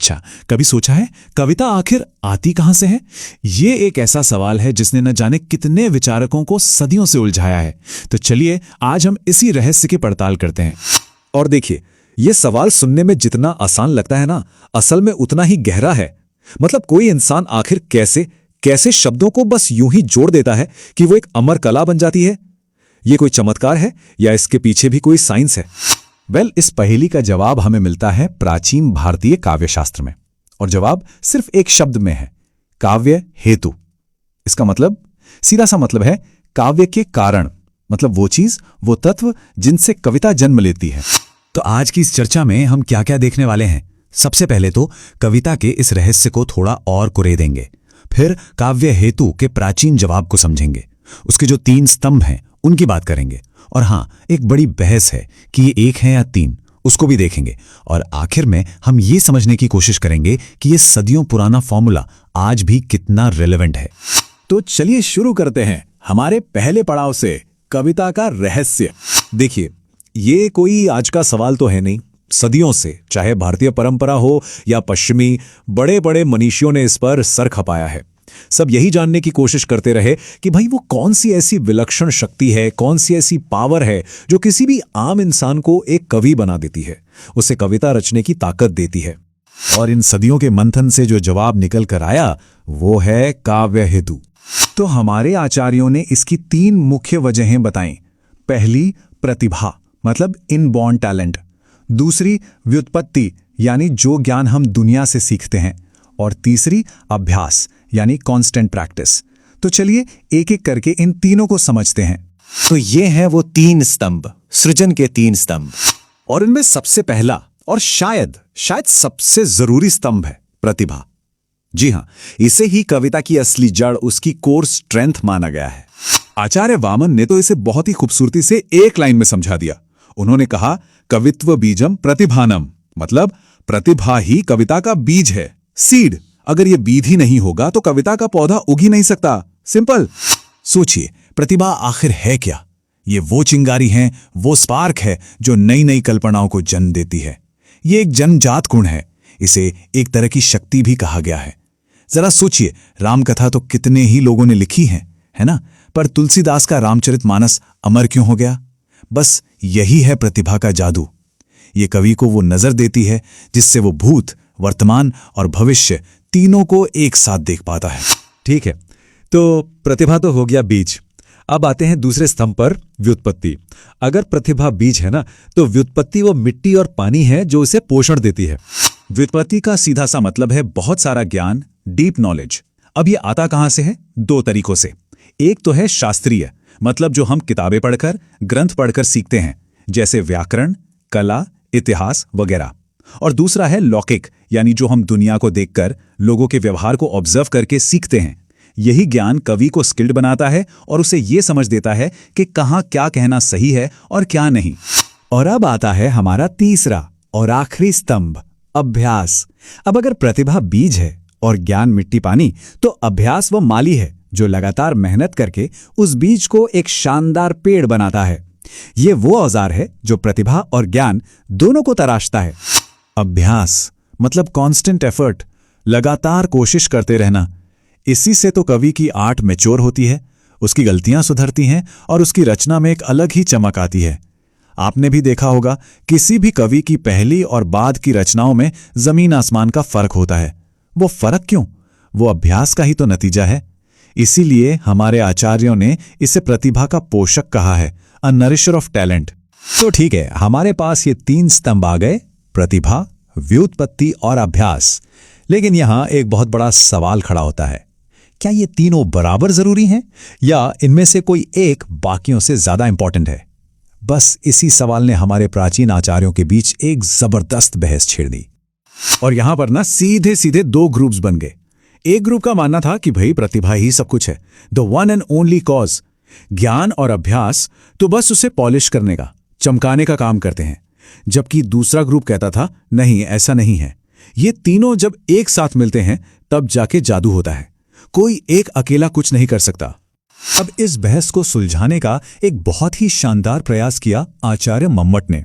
अच्छा, कभी सोचा है कविता आखिर आती कहां से है? ये एक ऐसा सवाल है जिसने न जाने कितने विचारकों को सदियों से उलझाया है। तो चलिए आज हम इसी रहस्य की पड़ताल करते हैं। और देखिए, ये सवाल सुनने में जितना आसान लगता है ना, असल में उतना ही गहरा है। मतलब कोई इंसान आखिर कैसे कैसे शब्दों को बस यूं ही जोड़ देता है कि वो एक अमर कला बन जाती है? ये कोई चमत्कार है या इसके पीछे भी कोई साइंस है? इस पहेली का जवाब हमें मिलता है प्राचीन भारतीय काव्यशास्त्र में। और जवाब सिर्फ एक शब्द में है, काव्य हेतु। इसका मतलब सीधा सा मतलब है काव्य के कारण, मतलब वो चीज, वो तत्व जिनसे कविता जन्म लेती है। तो आज की इस चर्चा में हम क्या क्या देखने वाले हैं? सबसे पहले तो कविता के इस रहस्य को थोड़ा और कुरेदेंगे, फिर काव्य हेतु के प्राचीन जवाब को समझेंगे, उसके जो 3 स्तंभ हैं उनकी बात करेंगे, और हाँ, एक बड़ी बहस है कि ये 1 है या 3, उसको भी देखेंगे। और आखिर में हम ये समझने की कोशिश करेंगे कि ये सदियों पुराना फॉर्मूला आज भी कितना रिलेवेंट है। तो चलिए शुरू करते हैं हमारे पहले पड़ाव से, कविता का रहस्य। देखिए, ये कोई आज का सवाल तो है नहीं। सदियों से, चाहे भारतीय परंपरा हो या पश्चिमी, बड़े बड़े मनीषियों ने इस पर सर खपाया है। सब यही जानने की कोशिश करते रहे कि भाई वो कौन सी ऐसी विलक्षण शक्ति है, कौन सी ऐसी पावर है जो किसी भी आम इंसान को एक कवि बना देती है, उसे कविता रचने की ताकत देती है। और इन सदियों के मंथन से जो जवाब निकल कर आया वो है काव्य हेतु। तो हमारे आचार्यों ने इसकी 3 मुख्य वजहें बताईं। पहली, प्रतिभा, मतलब इनबॉर्न टैलेंट। दूसरी, व्युत्पत्ति, यानी जो ज्ञान हम दुनिया से सीखते हैं। और तीसरी, अभ्यास, यानी कांस्टेंट प्रैक्टिस। तो चलिए एक एक करके इन तीनों को समझते हैं। तो ये हैं वो 3 स्तंभ, सृजन के 3 स्तंभ। और इनमें सबसे पहला और शायद सबसे जरूरी स्तंभ है प्रतिभा। जी हां, इसे ही कविता की असली जड़, उसकी कोर स्ट्रेंथ माना गया है। आचार्य वामन ने तो इसे बहुत ही खूबसूरती से एक लाइन में समझा दिया। उन्होंने कहा, कवित्व बीजम प्रतिभानम, मतलब प्रतिभा ही कविता का बीज है, सीड। अगर ये बीज ही नहीं होगा तो कविता का पौधा उग ही नहीं सकता। सिंपल। सोचिए, प्रतिभा आखिर है क्या? ये वो चिंगारी है, वो स्पार्क है जो नई नई कल्पनाओं को जन्म देती है। ये एक जन्मजात गुण है, इसे एक तरह की शक्ति भी कहा गया है। जरा सोचिए, रामकथा तो कितने ही लोगों ने लिखी है ना? पर तुलसीदास का रामचरितमानस अमर क्यों हो गया? बस यही है प्रतिभा का जादू। ये कवि को वो नजर देती है जिससे वो भूत, वर्तमान और भविष्य तीनों को एक साथ देख पाता है। ठीक है, तो प्रतिभा तो हो गया बीज। अब आते हैं दूसरे स्तंभ पर, व्युत्पत्ति। अगर प्रतिभा बीज है ना, तो व्युत्पत्ति वो मिट्टी और पानी है जो उसे पोषण देती है। व्युत्पत्ति का सीधा सा मतलब है बहुत सारा ज्ञान, डीप नॉलेज। अब ये आता कहां से है? 2 तरीकों से। एक तो है शास्त्रीय, मतलब जो हम किताबें पढ़कर, ग्रंथ पढ़कर सीखते हैं, जैसे व्याकरण, कला, इतिहास वगैरह। और दूसरा है लौकिक, यानी जो हम दुनिया को देखकर, लोगों के व्यवहार को ऑब्जर्व करके सीखते हैं। यही ज्ञान कवि को स्किल्ड बनाता है और उसे ये समझ देता है कि कहाँ क्या कहना सही है और क्या नहीं। और अब आता है हमारा तीसरा और आखिरी स्तंभ, अभ्यास। अब अगर प्रतिभा बीज है और ज्ञान मिट्टी पानी, तो अभ्यास वो माली है जो लगातार मेहनत करके उस बीज को एक शानदार पेड़ बनाता है। ये वो औजार है जो प्रतिभा और ज्ञान दोनों को तराशता है। अभ्यास मतलब कांस्टेंट एफर्ट, लगातार कोशिश करते रहना। इसी से तो कवि की आर्ट मैच्योर होती है, उसकी गलतियां सुधरती हैं और उसकी रचना में एक अलग ही चमक आती है। आपने भी देखा होगा, किसी भी कवि की पहली और बाद की रचनाओं में जमीन आसमान का फर्क होता है। वो फर्क क्यों? वो अभ्यास का ही तो नतीजा है। इसीलिए हमारे आचार्यों ने इसे प्रतिभा का पोषक कहा है, अ नरिशर ऑफ टैलेंट। तो ठीक है, हमारे पास ये 3 स्तंभ आ गए, प्रतिभा, व्युत्पत्ति और अभ्यास। लेकिन यहां एक बहुत बड़ा सवाल खड़ा होता है, क्या ये तीनों बराबर जरूरी हैं या इनमें से कोई एक बाकियों से ज्यादा इंपॉर्टेंट है? बस इसी सवाल ने हमारे प्राचीन आचार्यों के बीच एक जबरदस्त बहस छेड़ दी। और यहां पर ना सीधे सीधे 2 ग्रुप्स बन गए। एक ग्रुप का मानना था कि भाई प्रतिभा ही सब कुछ है, the one and only cause. ज्ञान और अभ्यास तो बस उसे पॉलिश करने का, चमकाने का काम करते हैं। जबकि दूसरा ग्रुप कहता था, नहीं, ऐसा नहीं है। ये तीनों जब एक साथ मिलते हैं तब जाके जादू होता है। कोई एक अकेला कुछ नहीं कर सकता। अब इस बहस को सुलझाने का एक बहुत ही शानदार प्रयास किया आचार्य मम्मट ने।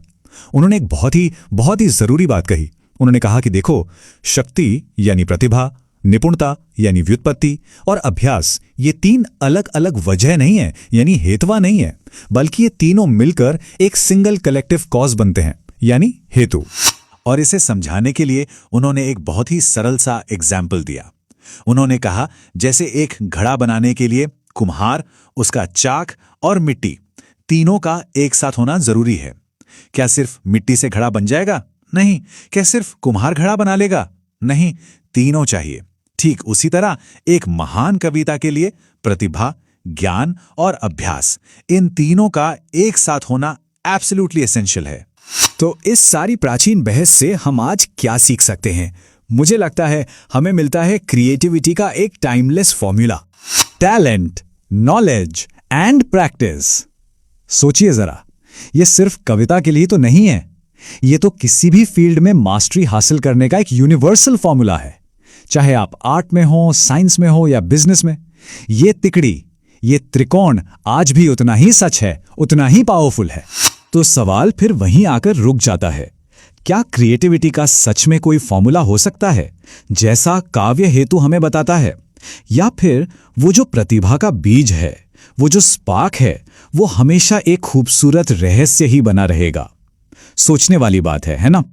उन्होंने एक बहुत ही जरूरी बात कही, उन्होंने कहा कि देखो, शक्ति यानी प्रतिभा, निपुणता यानी व्युत्पत्ति और अभ्यास, ये तीन अलग अलग वजह नहीं है, यानी हेतुवा नहीं है, बल्कि ये तीनों मिलकर एक सिंगल कलेक्टिव कॉज बनते हैं, यानी हेतु। और इसे समझाने के लिए उन्होंने एक बहुत ही सरल सा एग्जाम्पल दिया। उन्होंने कहा, जैसे एक घड़ा बनाने के लिए कुम्हार, उसका चाक और मिट्टी, तीनों का एक साथ होना जरूरी है। क्या सिर्फ मिट्टी से घड़ा बन जाएगा? नहीं। क्या सिर्फ कुम्हार घड़ा बना लेगा? नहीं, तीनों चाहिए। ठीक उसी तरह एक महान कविता के लिए प्रतिभा, ज्ञान और अभ्यास, इन तीनों का एक साथ होना एब्सोल्युटली एसेंशियल है। तो इस सारी प्राचीन बहस से हम आज क्या सीख सकते हैं? मुझे लगता है हमें मिलता है क्रिएटिविटी का एक timeless formula, talent, knowledge and practice. सोचिए जरा, ये सिर्फ कविता के लिए तो नहीं है, ये तो किसी भी फील्ड में मास्टरी हासिल करने का एक यूनिवर्सल फॉर्मूला है। चाहे आप आर्ट में हो, साइंस में हो या बिजनेस में, ये तिकड़ी, ये त्रिकोण आज भी उतना ही सच है, उतना ही पावरफुल है। तो सवाल फिर वहीं आकर रुक जाता है, क्या क्रिएटिविटी का सच में कोई फॉर्मूला हो सकता है जैसा काव्य हेतु हमें बताता है? या फिर वो जो प्रतिभा का बीज है, वो जो स्पार्क है, वो हमेशा एक खूबसूरत रहस्य ही बना रहेगा? सोचने वाली बात है ना?